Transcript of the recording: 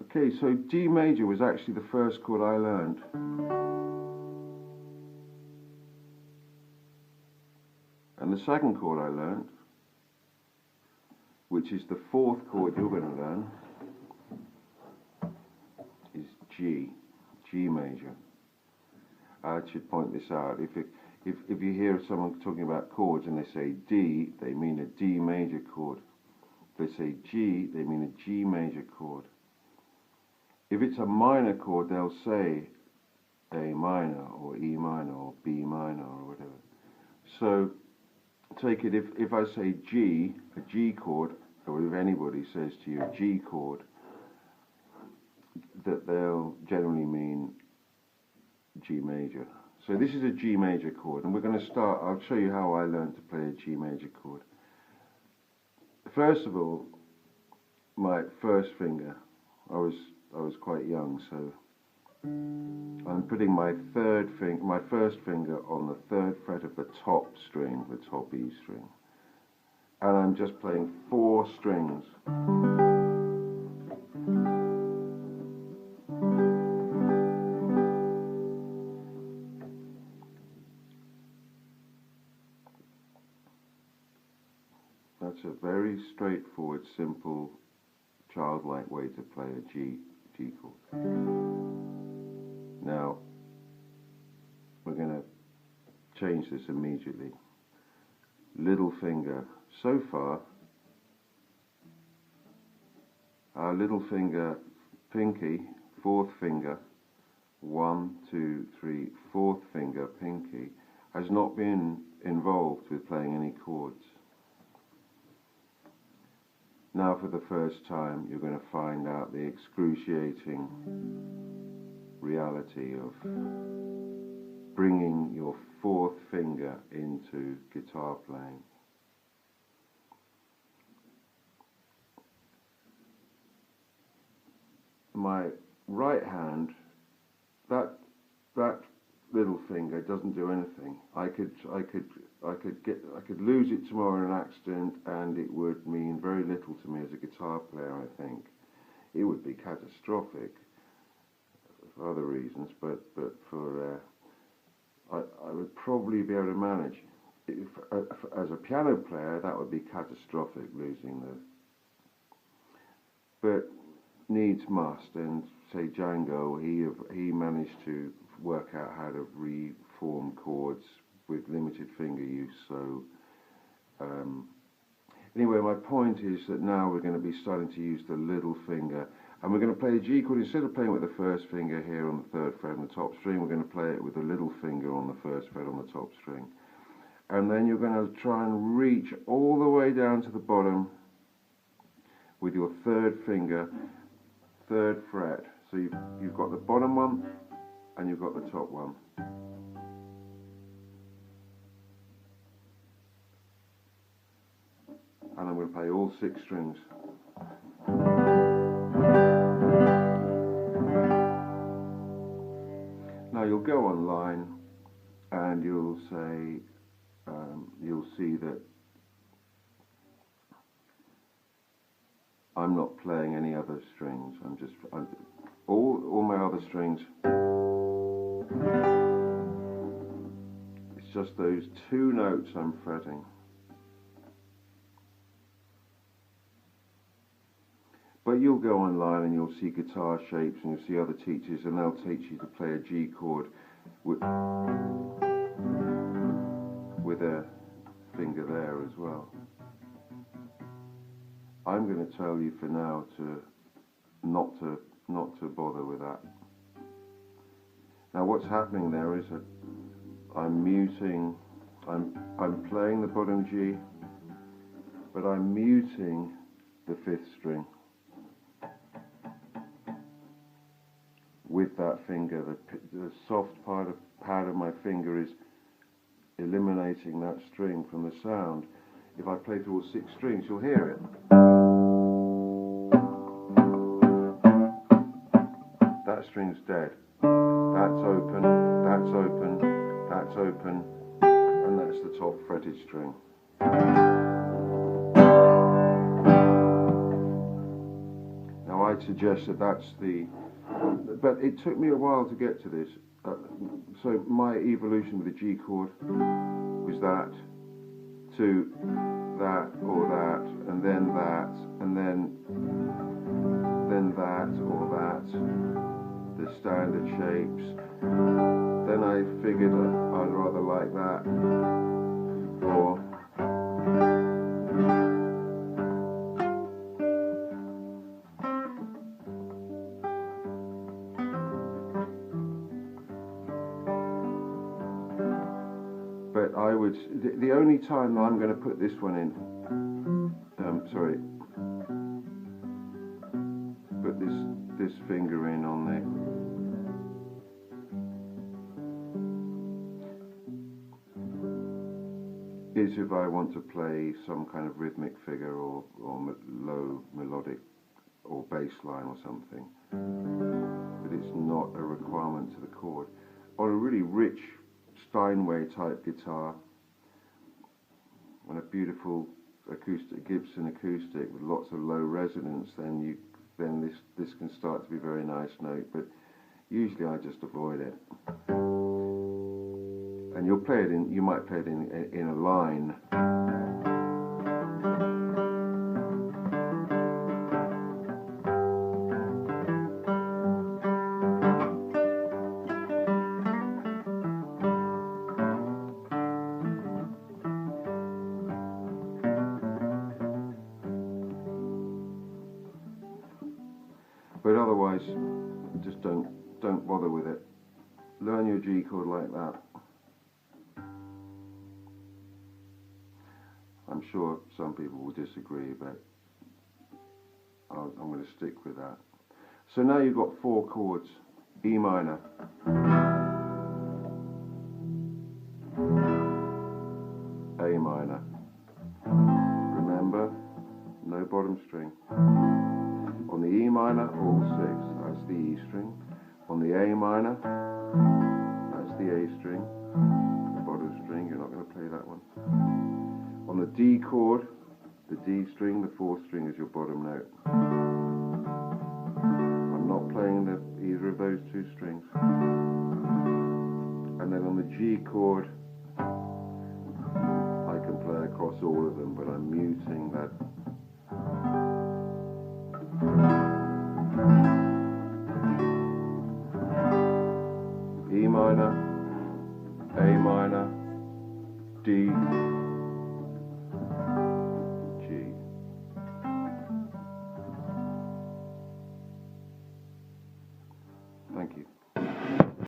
Okay, so D major was actually the first chord I learned. And the second chord I learned, which is the fourth chord you're going to learn, is G major. I should point this out. If you hear someone talking about chords and they say D, they mean a D major chord. If they say G, they mean a G major chord. If it's a minor chord, they'll say A minor or E minor or B minor or whatever. So take it, if I say G, a G chord, or if anybody says to you a G chord, that they'll generally mean G major. So this is a G major chord, and we're going to start. I'll show you how I learned to play a G major chord. First of all, my first finger, I was quite young, so I'm putting my first finger on the third fret of the top string, the top E string, and I'm just playing 4 strings. That's a very straightforward, simple, childlike way to play a G chord. Now, we're going to change this immediately. Little finger. So far, our little finger, pinky, 4th finger, 1, 2, 3, 4th finger, pinky, has not been involved with playing any chords. Now for the first time you're going to find out the excruciating reality of bringing your 4th finger into guitar playing. My right hand, that little finger doesn't do anything. I could lose it tomorrow in an accident, and it would mean very little to me as a guitar player. I think it would be catastrophic for other reasons, but for I would probably be able to manage. As a piano player, that would be catastrophic, losing the. But needs must, and say Django, he managed to work out how to reform chords with limited finger use. So anyway, my point is that now we're going to be starting to use the little finger, and we're going to play the G chord. Instead of playing with the first finger here on the 3rd fret on the top string, we're going to play it with the little finger on the 1st fret on the top string, and then you're going to try and reach all the way down to the bottom with your 3rd finger, 3rd fret. So you've got the bottom one and you've got the top one. And I'm going to play all 6 strings. Now you'll go online and you'll say, you'll see that I'm not playing any other strings. All my other strings, it's just those 2 notes I'm fretting. But you'll go online and you'll see guitar shapes, and you'll see other teachers, and they'll teach you to play a G chord with a finger there as well. I'm going to tell you for now to not to bother with that. Now what's happening there is that I'm muting. I'm playing the bottom G, but I'm muting the 5th string with that finger. The soft part of my finger is eliminating that string from the sound. If I play through all 6 strings, you'll hear it. That string's dead. That's open, that's open, that's open, and that's the top fretted string. Now I I'd suggest that that's the, but it took me a while to get to this. So my evolution with the G chord was that to that or that, and then that, and then that or that, the standard shapes. Then I figured I'd rather like that, or but I would, the only time I'm going to put this one in, put this finger in on there. Is if I want to play some kind of rhythmic figure or low melodic or bass line or something, but it's not a requirement to the chord. On a really rich Steinway type guitar, on a beautiful acoustic Gibson acoustic with lots of low resonance, then this can start to be a very nice note, but usually I just avoid it. And you'll play it in, you might play it in a line. But otherwise, just don't bother with it. Learn your G chord like that. I'm sure some people will disagree, but I'm going to stick with that. So now you've got 4 chords. E minor, A minor. Remember, no bottom string. On the E minor, all 6. That's the E string. On the A minor, that's the A string. The bottom string, you're not going to play that one. On the D chord, the D string, the 4th string is your bottom note. I'm not playing either of those 2 strings. And then on the G chord, I can play across all of them, but I'm muting that. E minor, A minor, D, G. Thank you.